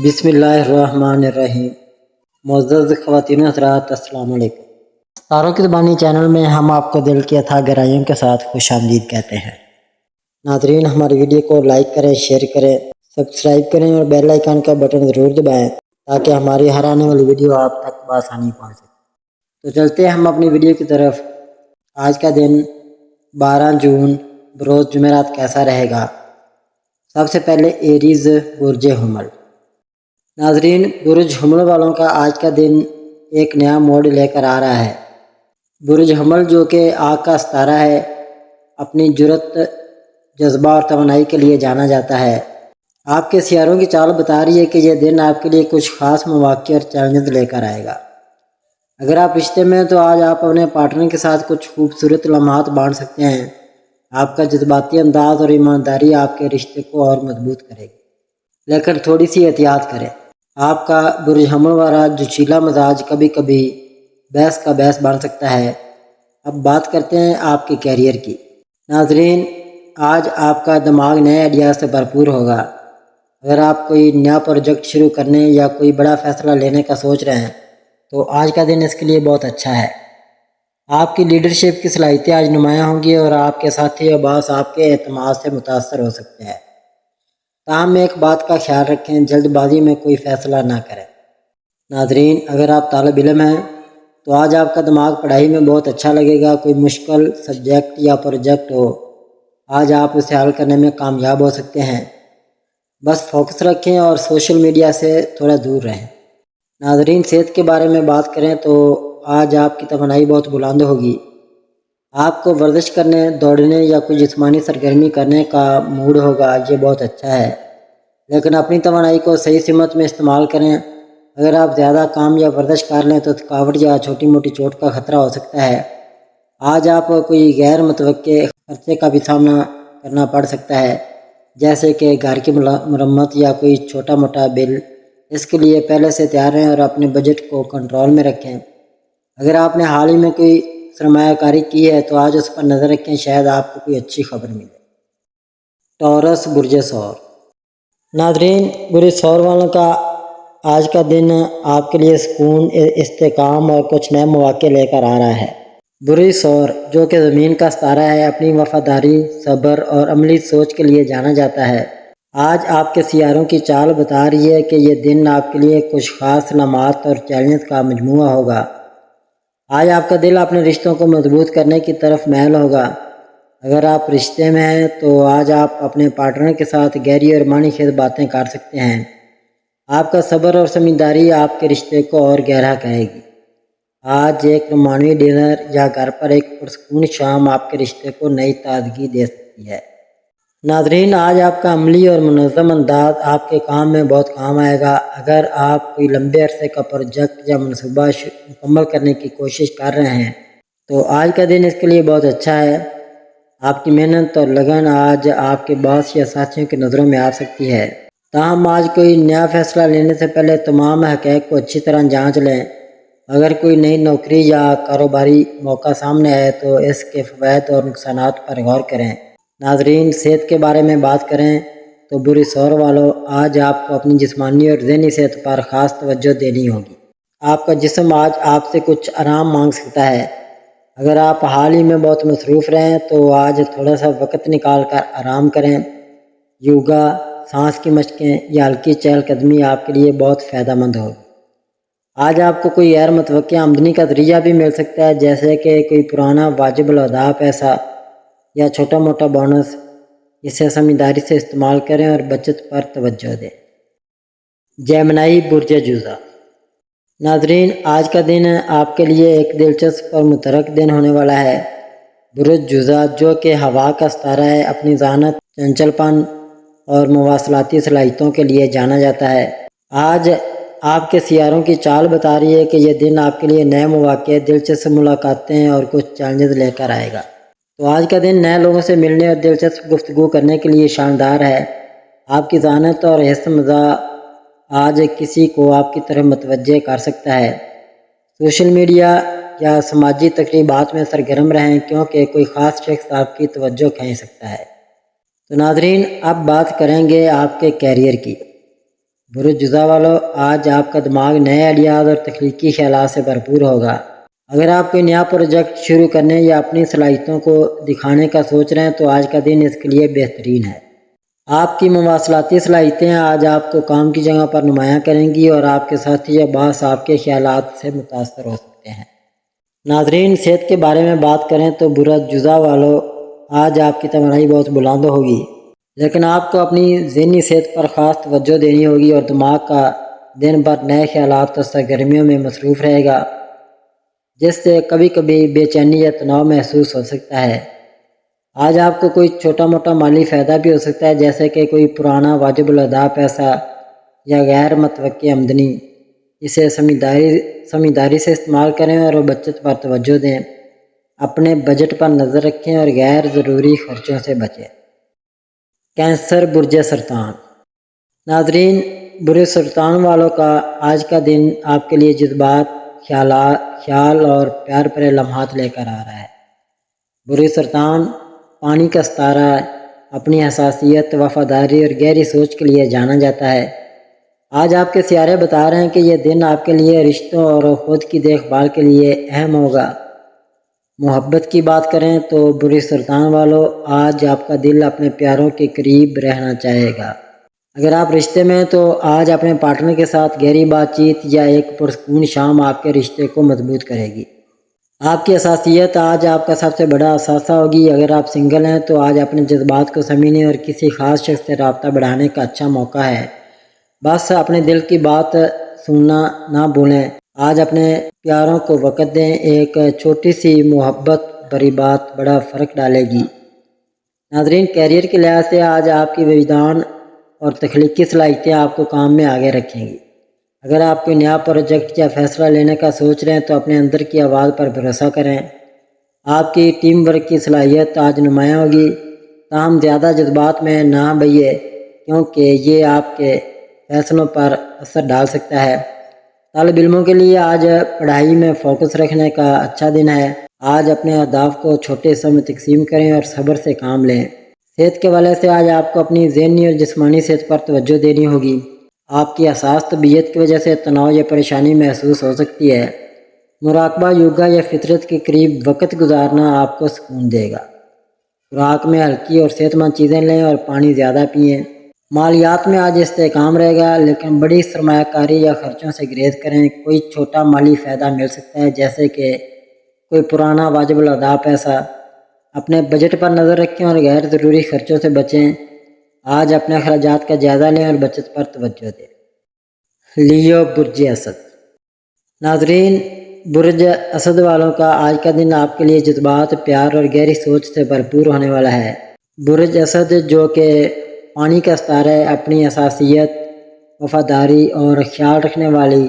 بسم اللہ الرحمن الرحیم۔ معزز خواتین حضرات، السلام علیکم۔ ستاروں کی زبانی چینل میں ہم آپ کو دل کی اتھاہ گہرائیوں کے ساتھ خوش آمدید کہتے ہیں۔ ناظرین، ہماری ویڈیو کو لائک کریں، شیئر کریں، سبسکرائب کریں اور بیل آئیکن کا بٹن ضرور دبائیں تاکہ ہماری ہر آنے والی ویڈیو آپ تک بآسانی پہنچ سکے۔ تو چلتے ہیں ہم اپنی ویڈیو کی طرف۔ آج کا دن 12 جون بروز جمعرات کیسا رہے گا؟ سب سے پہلے ایریز برج حمل۔ ناظرین، برج حمل والوں کا آج کا دن ایک نیا موڈ لے کر آ رہا ہے۔ برج حمل جو کہ آگ کا ستارہ ہے، اپنی جرأت، جذبہ اور توانائی کے لیے جانا جاتا ہے۔ آپ کے سیاروں کی چال بتا رہی ہے کہ یہ دن آپ کے لیے کچھ خاص مواقع اور چیلنجز لے کر آئے گا۔ اگر آپ رشتے میں ہیں تو آج آپ اپنے پارٹنر کے ساتھ کچھ خوبصورت لمحات بانٹ سکتے ہیں۔ آپ کا جذباتی انداز اور ایمانداری آپ کے رشتے کو اور مضبوط کرے گی، لیکن تھوڑی سی احتیاط کریں۔ آپ کا برج حمل والا جوشیلا مزاج کبھی کبھی بحث کا باعث بن سکتا ہے۔ اب بات کرتے ہیں آپ کے کیریئر کی۔ ناظرین، آج آپ کا دماغ نئے آئیڈیاز سے بھرپور ہوگا۔ اگر آپ کوئی نیا پروجیکٹ شروع کرنے یا کوئی بڑا فیصلہ لینے کا سوچ رہے ہیں تو آج کا دن اس کے لیے بہت اچھا ہے۔ آپ کی لیڈرشپ کی صلاحیتیں آج نمایاں ہوں گی اور آپ کے ساتھی اور باس آپ کے اعتماد سے متاثر ہو سکتے ہیں۔ تاہم ایک بات کا خیال رکھیں، جلد بازی میں کوئی فیصلہ نہ کریں۔ ناظرین، اگر آپ طالب علم ہیں تو آج آپ کا دماغ پڑھائی میں بہت اچھا لگے گا۔ کوئی مشکل سبجیکٹ یا پروجیکٹ ہو، آج آپ اسے حل کرنے میں کامیاب ہو سکتے ہیں۔ بس فوکس رکھیں اور سوشل میڈیا سے تھوڑا دور رہیں۔ ناظرین، صحت کے بارے میں بات کریں تو آج آپ کی توانائی بہت بلند ہوگی۔ آپ کو ورزش کرنے، دوڑنے یا کوئی جسمانی سرگرمی کرنے کا موڈ ہوگا، یہ بہت اچھا ہے، لیکن اپنی توانائی کو صحیح سمت میں استعمال کریں۔ اگر آپ زیادہ کام یا ورزش کر لیں تو تھکاوٹ یا چھوٹی موٹی چوٹ کا خطرہ ہو سکتا ہے۔ آج آپ کو کوئی غیر متوقع خرچے کا بھی سامنا کرنا پڑ سکتا ہے، جیسے کہ گھر کی مرمت یا کوئی چھوٹا موٹا بل۔ اس کے لیے پہلے سے تیار رہیں اور اپنے بجٹ کو کنٹرول میں رکھیں۔ اگر آپ نے حال ہی میں کوئی سرمایہ کاری کی ہے تو آج اس پر نظر رکھیں، شاید آپ کو کوئی اچھی خبر ملے۔ ٹورس برج ثور۔ ناظرین، برج ثور والوں کا آج کا دن آپ کے لیے سکون، استحکام اور کچھ نئے مواقع لے کر آ رہا ہے۔ برج ثور جو کہ زمین کا ستارہ ہے، اپنی وفاداری، صبر اور عملی سوچ کے لیے جانا جاتا ہے۔ آج آپ کے سیاروں کی چال بتا رہی ہے کہ یہ دن آپ کے لیے کچھ خاص علامات اور چیلنجز کا مجموعہ ہوگا۔ آج آپ کا دل اپنے رشتوں کو مضبوط کرنے کی طرف میل ہوگا۔ اگر آپ رشتے میں ہیں تو آج آپ اپنے پارٹنر کے ساتھ گہری اور معنی خیز باتیں کر سکتے ہیں۔ آپ کا صبر اور سمجھداری آپ کے رشتے کو اور گہرا کرے گی۔ آج ایک رومانوی ڈنر یا گھر پر ایک پرسکون شام آپ کے رشتے کو نئی تازگی دے سکتی ہے۔ ناظرین، آج آپ کا عملی اور منظم انداز آپ کے کام میں بہت کام آئے گا۔ اگر آپ کوئی لمبے عرصے کا پروجیکٹ یا منصوبہ مکمل کرنے کی کوشش کر رہے ہیں تو آج کا دن اس کے لیے بہت اچھا ہے۔ آپ کی محنت اور لگن آج آپ کے باس یا ساتھیوں کی نظروں میں آ سکتی ہے۔ تاہم آج کوئی نیا فیصلہ لینے سے پہلے تمام حقائق کو اچھی طرح جانچ لیں۔ اگر کوئی نئی نوکری یا کاروباری موقع سامنے آئے تو اس کے فوائد اور نقصانات پر غور کریں۔ ناظرین، صحت کے بارے میں بات کریں تو برج ثور والوں، آج آپ کو اپنی جسمانی اور ذہنی صحت پر خاص توجہ دینی ہوگی۔ آپ کا جسم آج آپ سے کچھ آرام مانگ سکتا ہے۔ اگر آپ حال ہی میں بہت مصروف رہیں تو آج تھوڑا سا وقت نکال کر آرام کریں۔ یوگا، سانس کی مشقیں یا ہلکی چہل قدمی آپ کے لیے بہت فائدہ مند ہوگی۔ آج آپ کو کوئی غیر متوقع آمدنی کا ذریعہ بھی مل سکتا ہے، جیسے کہ کوئی پرانا واجب الادا پیسہ یا چھوٹا موٹا بونس۔ اسے سمجھداری سے استعمال کریں اور بچت پر توجہ دیں۔ جیمنائی برج جوزا۔ ناظرین، آج کا دن آپ کے لیے ایک دلچسپ اور متحرک دن ہونے والا ہے۔ برج جوزا جو کہ ہوا کا ستارہ ہے، اپنی ذہانت، چنچل پن اور مواصلاتی صلاحیتوں کے لیے جانا جاتا ہے۔ آج آپ کے سیاروں کی چال بتا رہی ہے کہ یہ دن آپ کے لیے نئے مواقع، دلچسپ ملاقاتیں اور کچھ چیلنجز لے کر آئے گا۔ تو آج کا دن نئے لوگوں سے ملنے اور دلچسپ گفتگو کرنے کے لیے شاندار ہے۔ آپ کی ذہانت اور حسن مزاح آج کسی کو آپ کی طرف متوجہ کر سکتا ہے۔ سوشل میڈیا یا سماجی تقریبات میں سرگرم رہیں کیونکہ کوئی خاص شخص آپ کی توجہ کھینچ سکتا ہے۔ تو ناظرین، اب بات کریں گے آپ کے کیریئر کی۔ برج جزا والو، آج آپ کا دماغ نئے آئیڈیاز اور تخلیقی خیالات سے بھرپور ہوگا۔ اگر آپ کوئی نیا پروجیکٹ شروع کرنے یا اپنی صلاحیتوں کو دکھانے کا سوچ رہے ہیں تو آج کا دن اس کے لیے بہترین ہے۔ آپ کی مواصلاتی صلاحیتیں آج آپ کو کام کی جگہ پر نمایاں کریں گی اور آپ کے ساتھی یا باس آپ کے خیالات سے متاثر ہو سکتے ہیں۔ ناظرین، صحت کے بارے میں بات کریں تو برج جزا والو، آج آپ کی توانائی بہت بلند ہوگی، لیکن آپ کو اپنی ذہنی صحت پر خاص توجہ دینی ہوگی اور دماغ کا دن بھر نئے خیالات اور سرگرمیوں میں مصروف رہے گا، جس سے کبھی کبھی بے چینی یا تناؤ محسوس ہو سکتا ہے۔ آج آپ کو کوئی چھوٹا موٹا مالی فائدہ بھی ہو سکتا ہے، جیسے کہ کوئی پرانا واجب الادا پیسہ یا غیر متوقع آمدنی۔ اسے سمجھداری سے استعمال کریں اور بچت پر توجہ دیں۔ اپنے بجٹ پر نظر رکھیں اور غیر ضروری خرچوں سے بچیں۔ کینسر برج سرطان۔ ناظرین، برج سرطان والوں کا آج کا دن آپ کے لیے جذبات، خیال اور پیار بھرے لمحات لے کر آ رہا ہے۔ برج سرطان پانی کا ستارہ اپنی حساسیت، وفاداری اور گہری سوچ کے لیے جانا جاتا ہے۔ آج آپ کے سیارے بتا رہے ہیں کہ یہ دن آپ کے لیے رشتوں اور خود کی دیکھ بھال کے لیے اہم ہوگا۔ محبت کی بات کریں تو برج سرطان والو، آج آپ کا دل اپنے پیاروں کے قریب رہنا چاہے گا۔ اگر آپ رشتے میں ہیں تو آج اپنے پارٹنر کے ساتھ گہری بات چیت یا ایک پرسکون شام آپ کے رشتے کو مضبوط کرے گی۔ آپ کی حساسیت آج آپ کا سب سے بڑا اثاثہ ہوگی۔ اگر آپ سنگل ہیں تو آج اپنے جذبات کو سمجھنے اور کسی خاص شخص سے رابطہ بڑھانے کا اچھا موقع ہے۔ بس اپنے دل کی بات سننا نہ بھولیں۔ آج اپنے پیاروں کو وقت دیں، ایک چھوٹی سی محبت بھری بات بڑا فرق ڈالے گی۔ ناظرین، کیریئر کے لحاظ سے آج آپ کی وجدان اور تخلیقی صلاحیتیں آپ کو کام میں آگے رکھیں گی۔ اگر آپ کوئی نیا پروجیکٹ یا فیصلہ لینے کا سوچ رہے ہیں تو اپنے اندر کی آواز پر بھروسہ کریں۔ آپ کی ٹیم ورک کی صلاحیت آج نمایاں ہوگی، تاہم زیادہ جذبات میں نہ بہیے کیونکہ یہ آپ کے فیصلوں پر اثر ڈال سکتا ہے۔ طالب علموں کے لیے آج پڑھائی میں فوکس رکھنے کا اچھا دن ہے۔ آج اپنے اہداف کو چھوٹے حصوں میں تقسیم کریں اور صبر سے کام لیں۔ صحت کے حوالے سے آج آپ کو اپنی ذہنی اور جسمانی صحت پر توجہ دینی ہوگی۔ آپ کی حساس طبیعت کی وجہ سے تناؤ یا پریشانی محسوس ہو سکتی ہے۔ مراقبہ، یوگا یا فطرت کے قریب وقت گزارنا آپ کو سکون دے گا۔ خوراک میں ہلکی اور صحت مند چیزیں لیں اور پانی زیادہ پئیں۔ مالیات میں آج استحکام رہے گا، لیکن بڑی سرمایہ کاری یا خرچوں سے گریز کریں۔ کوئی چھوٹا مالی فائدہ مل سکتا ہے، جیسے کہ کوئی پرانا واجب الادا پیسہ۔ اپنے بجٹ پر نظر رکھیں اور غیر ضروری خرچوں سے بچیں۔ آج اپنے اخراجات کا جائزہ لیں اور بچت پر توجہ دیں۔ لیو برج اسد۔ ناظرین، برج اسد والوں کا آج کا دن آپ کے لیے جذبات، پیار اور گہری سوچ سے بھرپور ہونے والا ہے۔ برج اسد، جو کہ پانی کا ستارہ ہے، اپنی حساسیت، وفاداری اور خیال رکھنے والی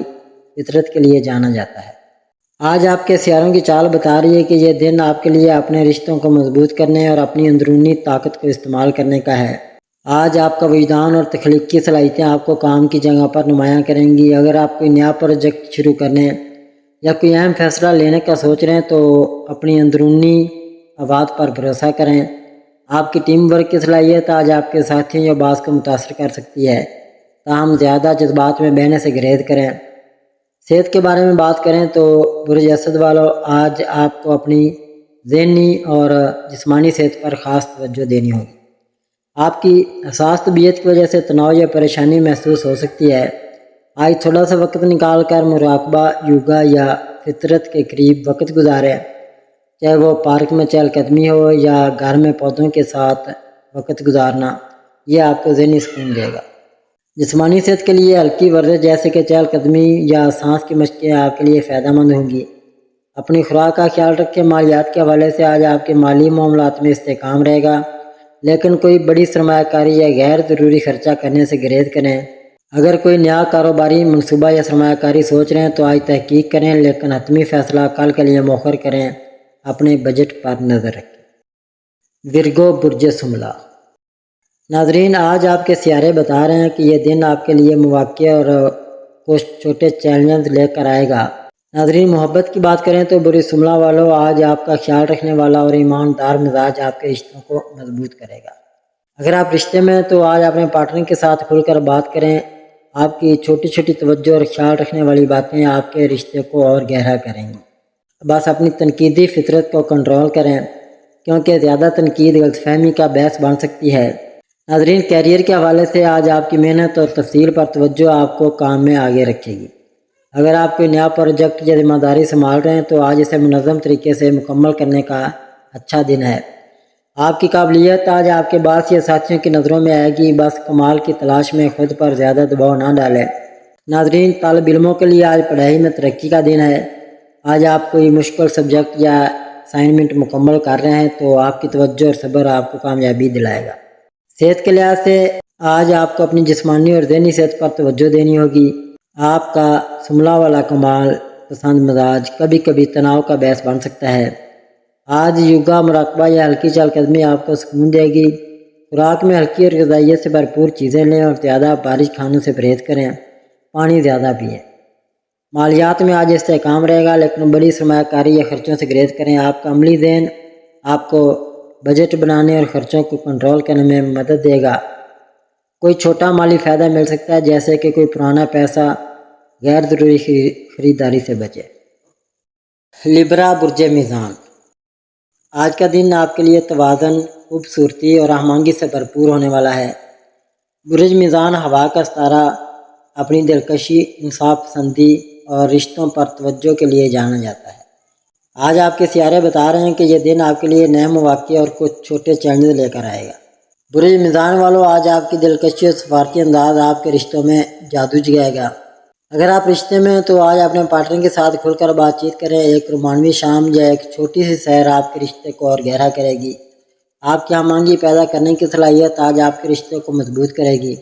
فطرت کے لیے جانا جاتا ہے۔ آج آپ کے سیاروں کی چال بتا رہی ہے کہ یہ دن آپ کے لیے اپنے رشتوں کو مضبوط کرنے اور اپنی اندرونی طاقت کو استعمال کرنے کا ہے۔ آج آپ کا وجدان اور تخلیقی صلاحیتیں آپ کو کام کی جگہ پر نمایاں کریں گی۔ اگر آپ کوئی نیا پروجیکٹ شروع کرنے یا کوئی اہم فیصلہ لینے کا سوچ رہے ہیں تو اپنی اندرونی آواز پر بھروسہ کریں۔ آپ کی ٹیم ورک کی صلاحیت آج آپ کے ساتھیوں یا باس کو متاثر کر سکتی ہے، تاہم زیادہ جذبات میں بہنے سے گریز کریں۔ صحت کے بارے میں بات کریں تو برج اسد والوں، آج آپ کو اپنی ذہنی اور جسمانی صحت پر خاص توجہ دینی ہوگی۔ آپ کی حساس طبیعت کی وجہ سے تناؤ یا پریشانی محسوس ہو سکتی ہے۔ آج تھوڑا سا وقت نکال کر مراقبہ، یوگا یا فطرت کے قریب وقت گزاریں، چاہے وہ پارک میں چہل قدمی ہو یا گھر میں پودوں کے ساتھ وقت گزارنا، یہ آپ کو ذہنی سکون دے گا۔ جسمانی صحت کے لیے ہلکی ورزش جیسے کہ چہل قدمی یا سانس کی مشقیں آپ کے لیے فائدہ مند ہوں گی۔ اپنی خوراک کا خیال رکھیں۔ مالیات کے حوالے سے آج آپ کے مالی معاملات میں استحکام رہے گا، لیکن کوئی بڑی سرمایہ کاری یا غیر ضروری خرچہ کرنے سے گریز کریں۔ اگر کوئی نیا کاروباری منصوبہ یا سرمایہ کاری سوچ رہے ہیں تو آج تحقیق کریں، لیکن حتمی فیصلہ کل کے لیے مؤخر کریں۔ اپنے بجٹ پر نظر رکھیں۔ ورگو برج شملہ۔ ناظرین، آج آپ کے سیارے بتا رہے ہیں کہ یہ دن آپ کے لیے مواقع اور کچھ چھوٹے چیلنج لے کر آئے گا۔ ناظرین، محبت کی بات کریں تو برج شملہ والوں، آج آپ کا خیال رکھنے والا اور ایماندار مزاج آپ کے رشتوں کو مضبوط کرے گا۔ اگر آپ رشتے میں ہیں تو آج اپنے پارٹنر کے ساتھ کھل کر بات کریں۔ آپ کی چھوٹی چھوٹی توجہ اور خیال رکھنے والی باتیں آپ کے رشتے کو اور گہرا کریں گی۔ بس اپنی تنقیدی فطرت کو کنٹرول کریں، کیونکہ زیادہ تنقید غلط فہمی کا باعث بن سکتی ہے۔ ناظرین، کیریئر کے حوالے سے آج آپ کی محنت اور تفصیل پر توجہ آپ کو کام میں آگے رکھے گی۔ اگر آپ کوئی نیا پروجیکٹ یا ذمہ داری سنبھال رہے ہیں تو آج اسے منظم طریقے سے مکمل کرنے کا اچھا دن ہے۔ آپ کی قابلیت آج آپ کے باس یا ساتھیوں کی نظروں میں آئے گی، بس کمال کی تلاش میں خود پر زیادہ دباؤ نہ ڈالیں۔ ناظرین، طالب علموں کے لیے آج پڑھائی میں ترقی کا دن ہے۔ آج آپ کوئی مشکل سبجیکٹ یا اسائنمنٹ مکمل کر رہے ہیں تو آپ کی توجہ اور صبر آپ کو کامیابی دلائے گا۔ صحت کے لحاظ سے آج آپ کو اپنی جسمانی اور ذہنی صحت پر توجہ دینی ہوگی۔ آپ کا سنبھلا والا کمال پسند مزاج کبھی کبھی تناؤ کا باعث بن سکتا ہے۔ آج یوگا، مراقبہ یا ہلکی چال قدمی آپ کو سکون دے گی۔ خوراک میں ہلکی اور غذائیت سے بھرپور چیزیں لیں اور زیادہ بارش کھانوں سے پرہیز کریں، پانی زیادہ پئیں۔ مالیات میں آج استحکام رہے گا، لیکن بڑی سرمایہ کاری یا خرچوں سے گریز کریں۔ آپ کا عملی ذہن آپ کو بجٹ بنانے اور خرچوں کو کنٹرول کرنے میں مدد دے گا۔ کوئی چھوٹا مالی فائدہ مل سکتا ہے، جیسے کہ کوئی پرانا پیسہ غیر ضروری خریداری سے بچے۔ لبرا، برج میزان، آج کا دن آپ کے لیے توازن، خوبصورتی اور ہم آہنگی سے بھرپور ہونے والا ہے۔ برج میزان ہوا کا ستارہ اپنی دلکشی، انصاف پسندی اور رشتوں پر توجہ کے لیے جانا جاتا ہے۔ آج آپ کے سیارے بتا رہے ہیں کہ یہ دن آپ کے لیے نئے مواقع اور کچھ چھوٹے چیلنج لے کر آئے گا۔ برج میزان والوں، آج آپ کی دلکشی اور سفارتی انداز آپ کے رشتوں میں جادو جگائے گا۔ اگر آپ رشتے میں ہیں تو آج اپنے پارٹنر کے ساتھ کھل کر بات چیت کریں۔ ایک رومانوی شام یا ایک چھوٹی سی سیر آپ کے رشتے کو اور گہرا کرے گی۔ آپ کی ہم آہنگی پیدا کرنے کی صلاحیت آج آپ کے رشتے کو مضبوط کرے گی۔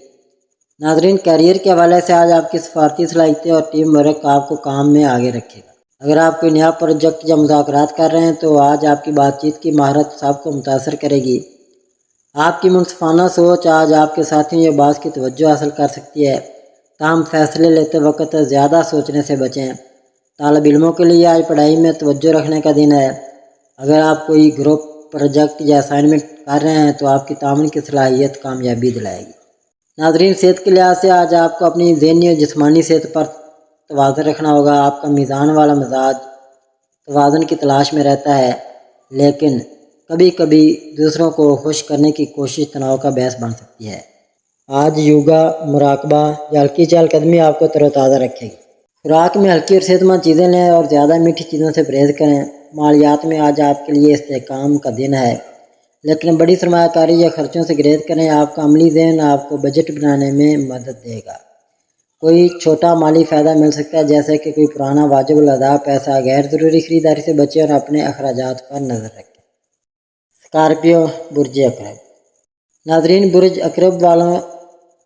ناظرین، کیریئر کے حوالے سے آج آپ کی سفارتی صلاحیتیں اور ٹیم ورک آپ کو کام میں آگے رکھے گا۔ اگر آپ کوئی نیا پروجیکٹ یا مذاکرات کر رہے ہیں تو آج آپ کی بات چیت کی مہارت سب کو متاثر کرے گی۔ آپ کی منصفانہ سوچ آج آپ کے ساتھیوں یا باس کی توجہ حاصل کر سکتی ہے، تاہم فیصلے لیتے وقت زیادہ سوچنے سے بچیں۔ طالب علموں کے لیے آج پڑھائی میں توجہ رکھنے کا دن ہے۔ اگر آپ کوئی گروپ پروجیکٹ یا اسائنمنٹ کر رہے ہیں تو آپ کی تعاون کی صلاحیت کامیابی دلائے گی۔ ناظرین، صحت کے لحاظ سے آج آپ کو اپنی ذہنی اور جسمانی صحت پر توازن رکھنا ہوگا۔ آپ کا میزان والا مزاج توازن کی تلاش میں رہتا ہے، لیکن کبھی کبھی دوسروں کو خوش کرنے کی کوشش تناؤ کا باعث بن سکتی ہے۔ آج یوگا، مراقبہ یا ہلکی چال قدمی آپ کو تر و تازہ رکھے گی۔ خوراک میں ہلکی اور صحت مند چیزیں لیں اور زیادہ میٹھی چیزوں سے پرہیز کریں۔ مالیات میں آج آپ کے لیے استحکام کا دن ہے، لیکن بڑی سرمایہ کاری یا خرچوں سے گریز کریں۔ آپ کا عملی ذہن آپ کو بجٹ بنانے میں مدد دے گا۔ کوئی چھوٹا مالی فائدہ مل سکتا ہے، جیسے کہ کوئی پرانا واجب الادا پیسہ۔ غیر ضروری خریداری سے بچیں اور اپنے اخراجات پر نظر رکھیں۔ اسکارپیو، برج عقرب، ناظرین، برج عقرب والوں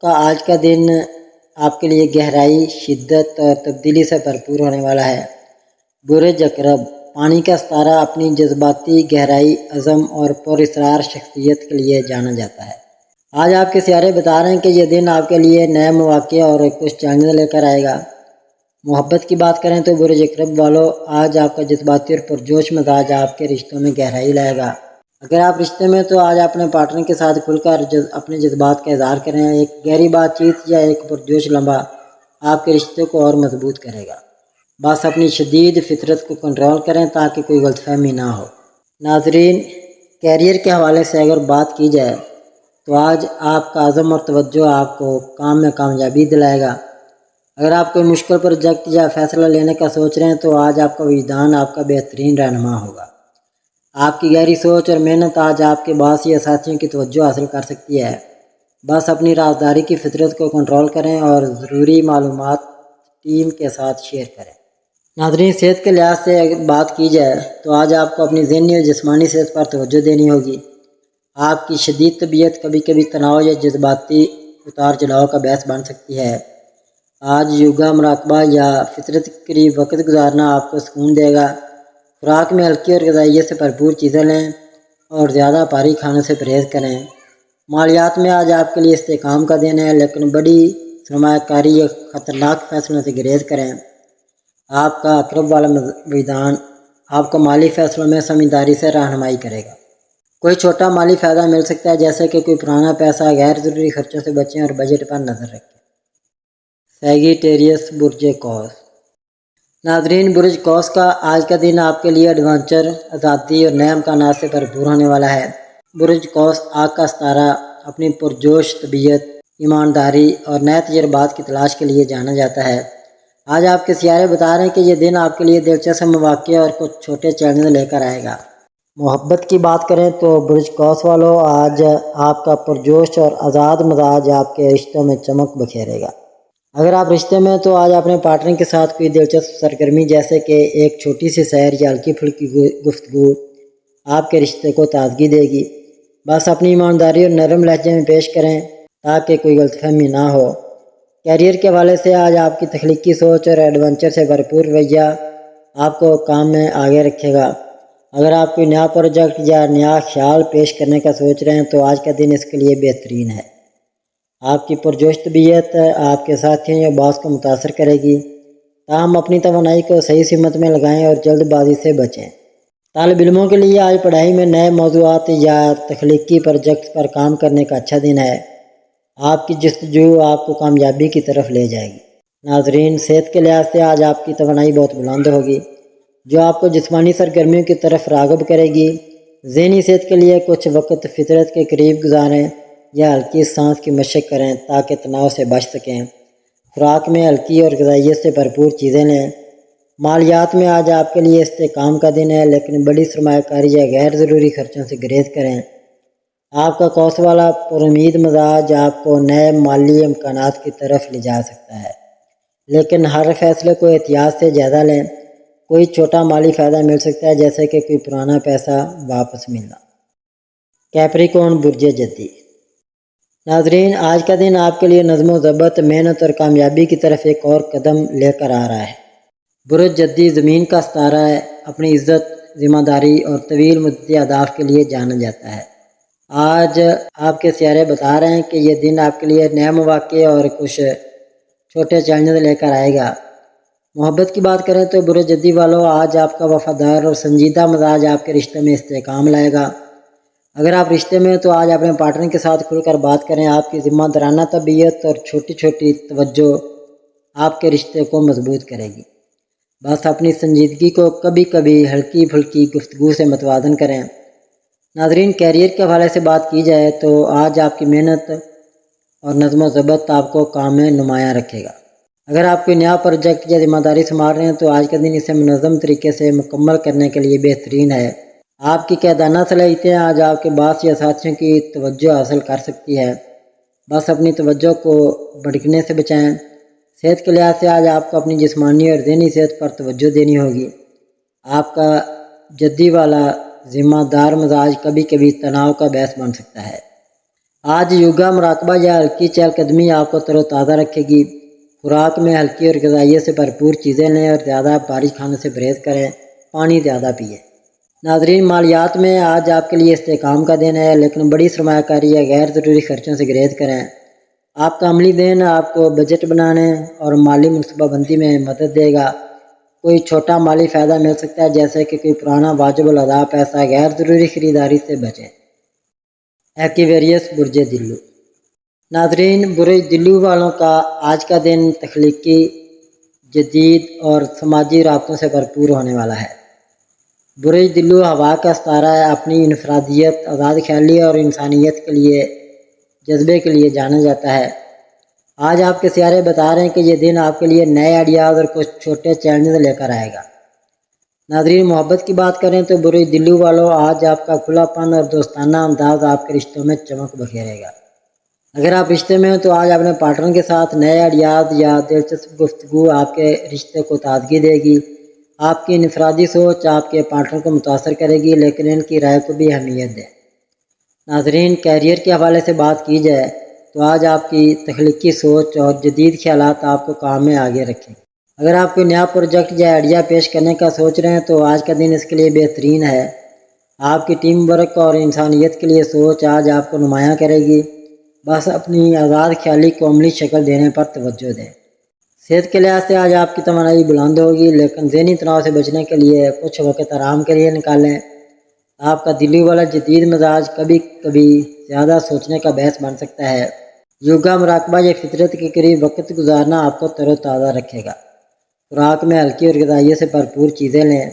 کا آج کا دن آپ کے لیے گہرائی، شدت اور تبدیلی سے بھرپور ہونے والا ہے۔ برج عقرب پانی کا ستارہ اپنی جذباتی گہرائی، عزم اور پراصرار شخصیت کے لیے جانا جاتا ہے۔ آج آپ کے سیارے بتا رہے ہیں کہ یہ دن آپ کے لیے نئے مواقع اور کچھ چیلنج لے کر آئے گا۔ محبت کی بات کریں تو برج عقرب والوں، آج آپ کا جذباتی اور پرجوش مزاج آپ کے رشتوں میں گہرائی لائے گا۔ اگر آپ رشتے میں تو آج اپنے پارٹنر کے ساتھ کھل کر اپنے جذبات کا اظہار کریں۔ ایک گہری بات چیت یا ایک پرجوش لمحہ آپ کے رشتے کو اور مضبوط کرے گا۔ بس اپنی شدید فطرت کو کنٹرول کریں تاکہ کوئی غلط فہمی نہ ہو۔ ناظرین، کیریئر کے حوالے سے اگر بات کی جائے تو آج آپ کا عزم اور توجہ آپ کو کام میں کامیابی دلائے گا۔ اگر آپ کوئی مشکل پروجیکٹ یا فیصلہ لینے کا سوچ رہے ہیں تو آج آپ کا وجدان آپ کا بہترین رہنما ہوگا۔ آپ کی گہری سوچ اور محنت آج آپ کے باس یا ساتھیوں کی توجہ حاصل کر سکتی ہے۔ بس اپنی رازداری کی فطرت کو کنٹرول کریں اور ضروری معلومات ٹیم کے ساتھ شیئر کریں۔ ناظرین، صحت کے لحاظ سے اگر بات کی جائے تو آج آپ کو اپنی ذہنی اور جسمانی صحت پر توجہ دینی ہوگی۔ آپ کی شدید طبیعت کبھی کبھی تناؤ یا جذباتی اتار چڑھاؤ کا باعث بن سکتی ہے۔ آج یوگا، مراقبہ یا فطرت کے قریب وقت گزارنا آپ کو سکون دے گا۔ خوراک میں ہلکی اور غذائیت سے بھرپور چیزیں لیں اور زیادہ بھاری کھانوں سے پرہیز کریں۔ مالیات میں آج آپ کے لیے استحکام کا دن ہے، لیکن بڑی سرمایہ کاری یا خطرناک فیصلوں سے گریز کریں۔ آپ کا عقرب والا وجدان آپ کو مالی فیصلوں میں سمجھداری سے رہنمائی کرے گا۔ کوئی چھوٹا مالی فائدہ مل سکتا ہے، جیسے کہ کوئی پرانا پیسہ۔ غیر ضروری خرچوں سے بچیں اور بجٹ پر نظر رکھیں۔ سیگیٹیریس برج قوس۔ ناظرین، برج قوس کا آج کا دن آپ کے لیے ایڈونچر، آزادی اور نئے امکانات سے بھرپور ہونے والا ہے۔ برج قوس آگ کا ستارہ اپنی پرجوش طبیعت، ایمانداری اور نئے تجربات کی تلاش کے لیے جانا جاتا ہے۔ آج آپ کے سیارے بتا رہے ہیں کہ یہ دن آپ کے لیے دلچسپ مواقع اور کچھ چھوٹے چیلنج لے کر آئے گا۔ محبت کی بات کریں تو برج قوس والوں، آج آپ کا پرجوش اور آزاد مزاج آپ کے رشتوں میں چمک بکھیرے گا۔ اگر آپ رشتے میں تو آج اپنے پارٹنر کے ساتھ کوئی دلچسپ سرگرمی جیسے کہ ایک چھوٹی سی سیر یا ہلکی پھلکی گفتگو آپ کے رشتے کو تازگی دے گی۔ بس اپنی ایمانداری اور نرم لہجے میں پیش کریں تاکہ کوئی غلط فہمی نہ ہو۔ کیریئر کے حوالے سے آج آپ کی تخلیقی سوچ اور ایڈونچر سے بھرپور رویہ آپ کو کام میں آگے رکھے گا۔ اگر آپ کوئی نیا پروجیکٹ یا نیا خیال پیش کرنے کا سوچ رہے ہیں تو آج کا دن اس کے لیے بہترین ہے۔ آپ کی پرجوش طبیعت آپ کے ساتھیوں یا باس کو متاثر کرے گی، تاہم اپنی توانائی کو صحیح سمت میں لگائیں اور جلد بازی سے بچیں۔ طالب علموں کے لیے آج پڑھائی میں نئے موضوعات یا تخلیقی پروجیکٹ پر کام کرنے کا اچھا دن ہے۔ آپ کی جستجو آپ کو کامیابی کی طرف لے جائے گی۔ ناظرین، صحت کے لحاظ سے آج آپ کی توانائی بہت بلند ہوگی، جو آپ کو جسمانی سرگرمیوں کی طرف راغب کرے گی۔ ذہنی صحت کے لیے کچھ وقت فطرت کے قریب گزاریں یا ہلکی سانس کی مشق کریں تاکہ تناؤ سے بچ سکیں۔ خوراک میں ہلکی اور غذائیت سے بھرپور چیزیں لیں۔ مالیات میں آج آپ کے لیے استحکام کا دن ہے، لیکن بڑی سرمایہ کاری یا غیر ضروری خرچوں سے گریز کریں۔ آپ کا قوس والا پر امید مزاج آپ کو نئے مالی امکانات کی طرف لے جا سکتا ہے، لیکن ہر فیصلے کو احتیاط سے جائزہ لیں۔ کوئی چھوٹا مالی فائدہ مل سکتا ہے، جیسے کہ کوئی پرانا پیسہ واپس ملنا۔ کیپریکون برج جدی۔ ناظرین، آج کا دن آپ کے لیے نظم و ضبط، محنت اور کامیابی کی طرف ایک اور قدم لے کر آ رہا ہے۔ برج جدی زمین کا ستارہ ہے، اپنی عزت، ذمہ داری اور طویل مدتی اہداف کے لیے جانا جاتا ہے۔ آج آپ کے سیارے بتا رہے ہیں کہ یہ دن آپ کے لیے نئے مواقع اور کچھ چھوٹے چیلنج لے کر آئے گا۔ محبت کی بات کریں تو برج جدی والوں، آج آپ کا وفادار اور سنجیدہ مزاج آپ کے رشتے میں استحکام لائے گا۔ اگر آپ رشتے میں تو آج اپنے پارٹنر کے ساتھ کھل کر بات کریں۔ آپ کی ذمہ دارانہ طبیعت اور چھوٹی چھوٹی توجہ آپ کے رشتے کو مضبوط کرے گی۔ بس اپنی سنجیدگی کو کبھی کبھی ہلکی پھلکی گفتگو سے متوازن کریں۔ ناظرین، کیریئر کے حوالے سے بات کی جائے تو آج آپ کی محنت اور نظم و ضبط آپ کو کام میں نمایاں رکھے گا۔ اگر آپ کوئی نیا پروجیکٹ یا ذمہ داری سنبھال رہے ہیں تو آج کا دن اسے منظم طریقے سے مکمل کرنے کے لیے بہترین ہے۔ آپ کی قیادانہ صلاحیتیں آج آپ کے باس یا ساتھیوں کی توجہ حاصل کر سکتی ہے۔ بس اپنی توجہ کو بھٹکنے سے بچائیں۔ صحت کے لحاظ سے آج آپ کو اپنی جسمانی اور ذہنی صحت پر توجہ دینی ہوگی۔ آپ کا جدی والا ذمہ دار مزاج کبھی کبھی تناؤ کا باعث بن سکتا ہے۔ آج یوگا، مراقبہ یا ہلکی چہل قدمی آپ کو تر و تازہ رکھے گی۔ خوراک میں ہلکی اور غذائیت سے بھرپور چیزیں لیں اور زیادہ بھاری کھانے سے پرہیز کریں۔ پانی زیادہ پئیں۔ ناظرین، مالیات میں آج آپ کے لیے استحکام کا دن ہے، لیکن بڑی سرمایہ کاری یا غیر ضروری خرچوں سے گریز کریں۔ آپ کا عملی دن آپ کو بجٹ بنانے اور مالی منصوبہ بندی میں مدد دے گا۔ کوئی چھوٹا مالی فائدہ مل سکتا ہے، جیسے کہ کوئی پرانا واجب الادا پیسہ۔ غیر ضروری خریداری سے بچیں۔ ایکویریس برج دلو۔ ناظرین، برج دلو والوں کا آج کا دن تخلیقی، جدید اور سماجی رابطوں سے بھرپور ہونے والا ہے۔ برج دلو ہوا کا ستارہ ہے، اپنی انفرادیت، آزاد خیالی اور انسانیت کے لیے جذبے کے لیے جانا جاتا ہے۔ آج آپ کے سیارے بتا رہے ہیں کہ یہ دن آپ کے لیے نئے آئیڈیاز اور کچھ چھوٹے چیلنجز لے کر آئے گا۔ ناظرین، محبت کی بات کریں تو برج دلو والوں، آج آپ کا کھلا پن اور دوستانہ انداز آپ کے رشتوں میں چمک بکھیرے گا۔ اگر آپ رشتے میں ہیں تو آج اپنے پارٹنر کے ساتھ نئے آئیڈیاز یا دلچسپ گفتگو آپ کے رشتے کو تازگی دے گی۔ آپ کی انفرادی سوچ آپ کے پارٹنر کو متاثر کرے گی، لیکن ان کی رائے کو بھی اہمیت دیں۔ ناظرین، کیریئر کے حوالے سے بات کی جائے تو آج آپ کی تخلیقی سوچ اور جدید خیالات آپ کو کام میں آگے رکھیں۔ اگر آپ کوئی نیا پروجیکٹ یا آئیڈیا پیش کرنے کا سوچ رہے ہیں تو آج کا دن اس کے لیے بہترین ہے۔ آپ کی ٹیم ورک اور انسانیت کے لیے سوچ آج آپ کو نمایاں کرے گی۔ بس اپنی آزاد خیالی کو عملی شکل دینے پر توجہ دیں۔ صحت کے لحاظ سے آج آپ کی توانائی بلند ہوگی، لیکن ذہنی تناؤ سے بچنے کے لیے کچھ وقت آرام کے لیے نکالیں۔ آپ کا دلی والا جدید مزاج کبھی کبھی زیادہ سوچنے کا باعث بن سکتا ہے۔ یوگا مراقبہ یا فطرت کے قریب وقت گزارنا آپ کو تر و تازہ رکھے گا۔ خوراک میں ہلکی اور غذائیت سے بھرپور چیزیں لیں۔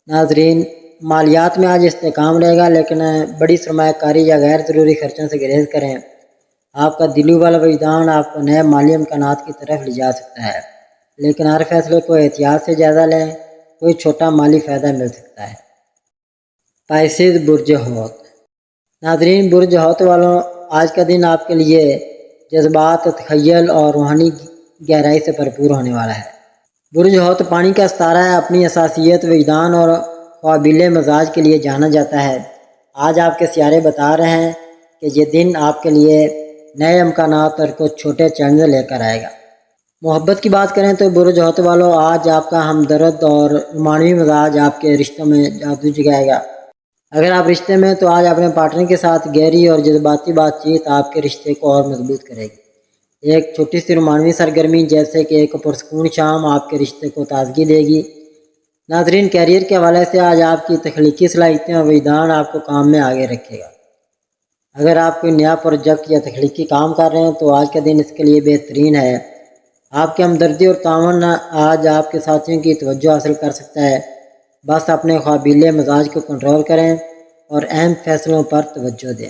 ناظرین، مالیات میں آج استحکام رہے گا، لیکن بڑی سرمایہ کاری یا غیر ضروری خرچوں سے گریز کریں۔ آپ کا دلی والا وجدان آپ کو نئے مالی امکانات کی طرف لے جا سکتا ہے، لیکن ہر فیصلے کو احتیاط سے جائزہ لیں، کوئی چھوٹا مالی فائدہ مل سکتا ہے۔ پائسیز برج حوت۔ ناظرین، برج حوت والوں، آج کا دن آپ کے لیے جذبات، تخیل اور روحانی گہرائی سے بھرپور ہونے والا ہے۔ برج حوت پانی کا ستارہ ہے، اپنی حساسیت، وجدان اور قابل مزاج کے لیے جانا جاتا ہے۔ آج آپ کے سیارے بتا رہے ہیں کہ یہ دن آپ کے لیے نئے امکانات اور کچھ چھوٹے چیلنج لے کر آئے گا۔ محبت کی بات کریں تو برج حوت والوں، آج آپ کا ہمدرد اور رومانوی مزاج آپ کے رشتوں میں جادو جگائے گا۔ اگر آپ رشتے میں تو آج اپنے پارٹنر کے ساتھ گہری اور جذباتی بات چیت آپ کے رشتے کو اور مضبوط کرے گی۔ ایک چھوٹی سی رومانوی سرگرمی جیسے کہ ایک پرسکون شام آپ کے رشتے کو تازگی دے گی۔ ناظرین، کیریئر کے حوالے سے آج آپ کی تخلیقی صلاحیتیں اور وجدان آپ کو کام میں آگے رکھے گا۔ اگر آپ کوئی نیا پروجیکٹ یا تخلیقی کام کر رہے ہیں تو آج کا دن اس کے لیے بہترین ہے۔ آپ کی ہمدردی اور تعاون آج آپ کے ساتھیوں کی توجہ حاصل کر سکتا ہے۔ بس اپنے قابل مزاج کو کنٹرول کریں اور اہم فیصلوں پر توجہ دیں۔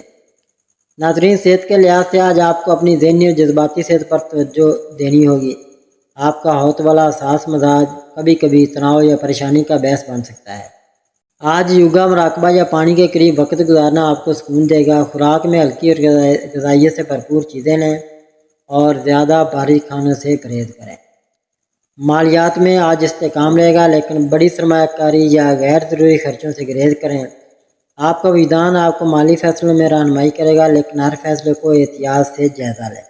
ناظرین، صحت کے لحاظ سے آج آپ کو اپنی ذہنی اور جذباتی صحت پر توجہ دینی ہوگی۔ آپ کا حوت والا حساس مزاج کبھی کبھی تناؤ یا پریشانی کا باعث بن سکتا ہے۔ آج یوگا مراقبہ یا پانی کے قریب وقت گزارنا آپ کو سکون دے گا۔ خوراک میں ہلکی اور غذائیت سے بھرپور چیزیں لیں اور زیادہ بھاری کھانوں سے پرہیز کریں۔ مالیات میں آج استحکام رہے گا، لیکن بڑی سرمایہ کاری یا غیر ضروری خرچوں سے گریز کریں۔ آپ کا وجدان آپ کو مالی فیصلوں میں رہنمائی کرے گا، لیکن ہر فیصلے کو احتیاط سے جائزہ لیں۔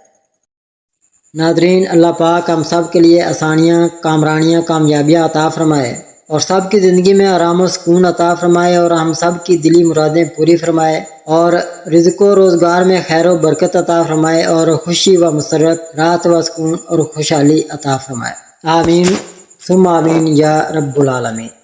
ناظرین، اللہ پاک ہم سب کے لیے آسانیاں، کامرانیاں، کامیابیاں عطا فرمائے اور سب کی زندگی میں آرام و سکون عطا فرمائے اور ہم سب کی دلی مرادیں پوری فرمائے اور رزق و روزگار میں خیر و برکت عطا فرمائے اور خوشی و مسرت، راحت و سکون اور خوشحالی عطا فرمائے۔ آمین ثم آمین یا رب العالمین۔